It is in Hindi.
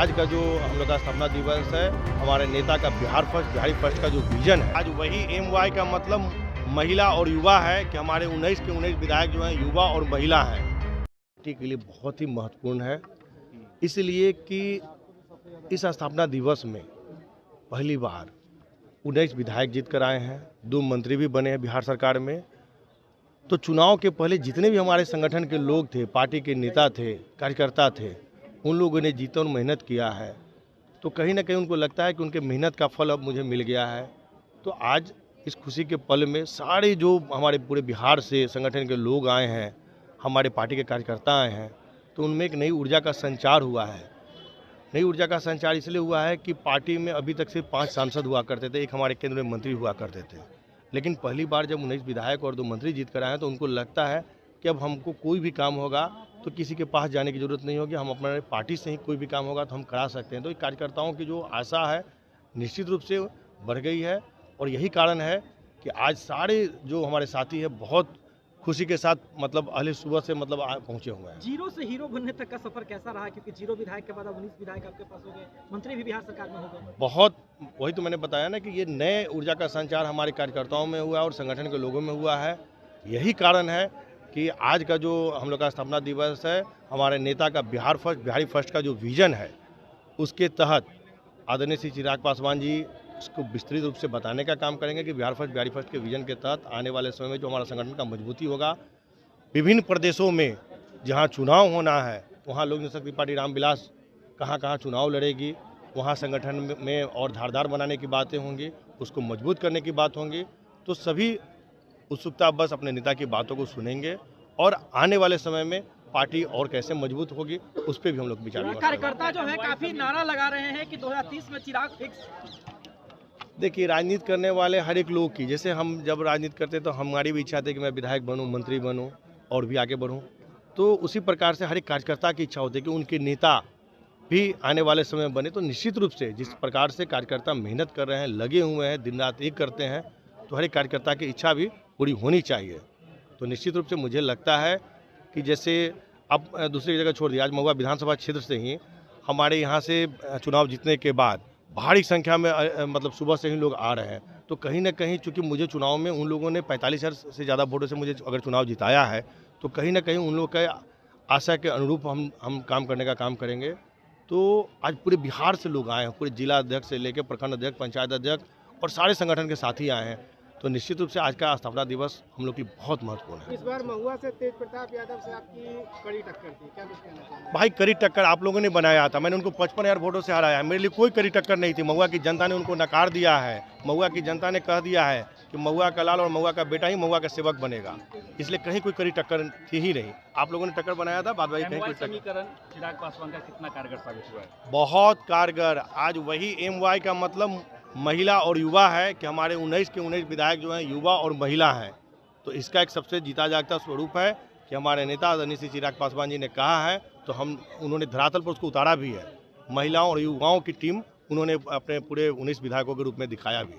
आज का जो हम लोग का स्थापना दिवस है, हमारे नेता का बिहारी फर्स्ट का जो विजन है, आज वही MY का मतलब महिला और युवा है कि हमारे 19 के 19 विधायक जो हैं युवा और महिला हैं। पार्टी के लिए बहुत ही महत्वपूर्ण है, इसलिए कि इस स्थापना दिवस में पहली बार 19 विधायक जीत कर आए हैं, 2 मंत्री भी बने हैं बिहार सरकार में। तो चुनाव के पहले जितने भी हमारे संगठन के लोग थे, पार्टी के नेता थे, कार्यकर्ता थे, उन लोगों ने जीतन मेहनत किया है। तो कहीं ना कहीं उनको लगता है कि उनके मेहनत का फल अब मुझे मिल गया है। तो आज इस खुशी के पल में सारे जो हमारे पूरे बिहार से संगठन के लोग आए हैं, हमारे पार्टी के कार्यकर्ता आए हैं, तो उनमें एक नई ऊर्जा का संचार हुआ है। नई ऊर्जा का संचार इसलिए हुआ है कि पार्टी में अभी तक सिर्फ 5 सांसद हुआ करते थे, एक हमारे केंद्र में मंत्री हुआ करते थे। लेकिन पहली बार जब 19 विधायक और 2 मंत्री जीत कर आए हैं, तो उनको लगता है कि अब हमको कोई भी काम होगा तो किसी के पास जाने की ज़रूरत नहीं होगी, हम अपने पार्टी से ही कोई भी काम होगा तो हम करा सकते हैं। तो कार्यकर्ताओं की जो आशा है निश्चित रूप से बढ़ गई है, और यही कारण है कि आज सारे जो हमारे साथी हैं बहुत खुशी के साथ मतलब अहले सुबह से मतलब पहुँचे हुए हैं। जीरो से हीरो बनने तक का सफर कैसा रहा, क्योंकि 0 विधायक के बाद अब 19 विधायक आपके पास हो गए, मंत्री भी बिहार सरकार में हो गए। बहुत, वही तो मैंने बताया ना कि ये नए ऊर्जा का संचार हमारे कार्यकर्ताओं में हुआ और संगठन के लोगों में हुआ है। यही कारण है कि आज का जो हम लोग का स्थापना दिवस है, हमारे नेता का बिहारी फर्स्ट का जो विजन है, उसके तहत आदरणीय श्री चिराग पासवान जी इसको विस्तृत रूप से बताने का काम करेंगे कि बिहारी फर्स्ट के विजन के तहत आने वाले समय में जो हमारा संगठन का मजबूती होगा, विभिन्न प्रदेशों में जहां चुनाव होना है वहां लोक जनशक्ति पार्टी रामविलास कहां चुनाव लड़ेगी, वहां संगठन में और धारदार बनाने की बातें होंगी, उसको मजबूत करने की बात होंगी। तो सभी उत्सुकता बस अपने नेता की बातों को सुनेंगे और आने वाले समय में पार्टी और कैसे मजबूत होगी उस पर भी हम लोग विचार करेंगे। कार्यकर्ता जो है काफी नारा लगा रहे हैं कि 2030 में चिराग फिक्स। देखिए, राजनीति करने वाले हर एक लोग की, जैसे हम जब राजनीति करते तो हमारी भी इच्छा थी कि मैं विधायक बनूं, मंत्री बनूं और भी आगे बढ़ूं। तो उसी प्रकार से हर एक कार्यकर्ता की इच्छा होती है कि उनके नेता भी आने वाले समय में बने। तो निश्चित रूप से जिस प्रकार से कार्यकर्ता मेहनत कर रहे हैं, लगे हुए हैं, दिन रात एक करते हैं, तो हर एक कार्यकर्ता की इच्छा भी पूरी होनी चाहिए। तो निश्चित रूप से मुझे लगता है कि जैसे अब दूसरी जगह छोड़ दिया, आज महुआ विधानसभा क्षेत्र से ही हमारे यहाँ से चुनाव जीतने के बाद भारी संख्या में मतलब सुबह से ही लोग आ रहे हैं। तो कहीं ना कहीं चूंकि मुझे चुनाव में उन लोगों ने 45,000 से ज़्यादा वोटों से मुझे अगर चुनाव जिताया है, तो कहीं ना कहीं उन लोगों के आशा के अनुरूप हम काम करने का काम करेंगे। तो आज पूरे बिहार से लोग आए हैं, पूरे जिला अध्यक्ष से लेकर प्रखंड अध्यक्ष, पंचायत अध्यक्ष और सारे संगठन के साथी आए हैं। तो निश्चित रूप से आज का स्थापना दिवस हम लोग की बहुत महत्वपूर्ण है। इस बार महुआ से तेज प्रताप यादव से आपकी कड़ी टक्कर थी, क्या कुछ कहना चाहिए? भाई कड़ी टक्कर आप लोगों ने बनाया था, मैंने उनको 55,000 वोटों से हराया है। मेरे लिए कोई कड़ी टक्कर नहीं थी। महुआ की जनता ने उनको नकार दिया है। महुआ की जनता ने कह दिया है कि महुआ का लाल और महुआ का बेटा ही महुआ का सेवक बनेगा, इसलिए कहीं कोई कड़ी टक्कर थी ही नहीं। आप लोगों ने टक्कर बनाया था, बाद में कहीं कोई समीकरण चिराग पासवान का कितना कारगर साबित हुआ है? बहुत कारगर। आज वही MY का मतलब महिला और युवा है कि हमारे 19 के 19 विधायक जो हैं युवा और महिला हैं। तो इसका एक सबसे जीता जागता स्वरूप है कि हमारे नेता आदरणीय श्री चिराग पासवान जी ने कहा है, तो उन्होंने धरातल पर उसको उतारा भी है। महिलाओं और युवाओं की टीम उन्होंने अपने पूरे 19 विधायकों के रूप में दिखाया भी है।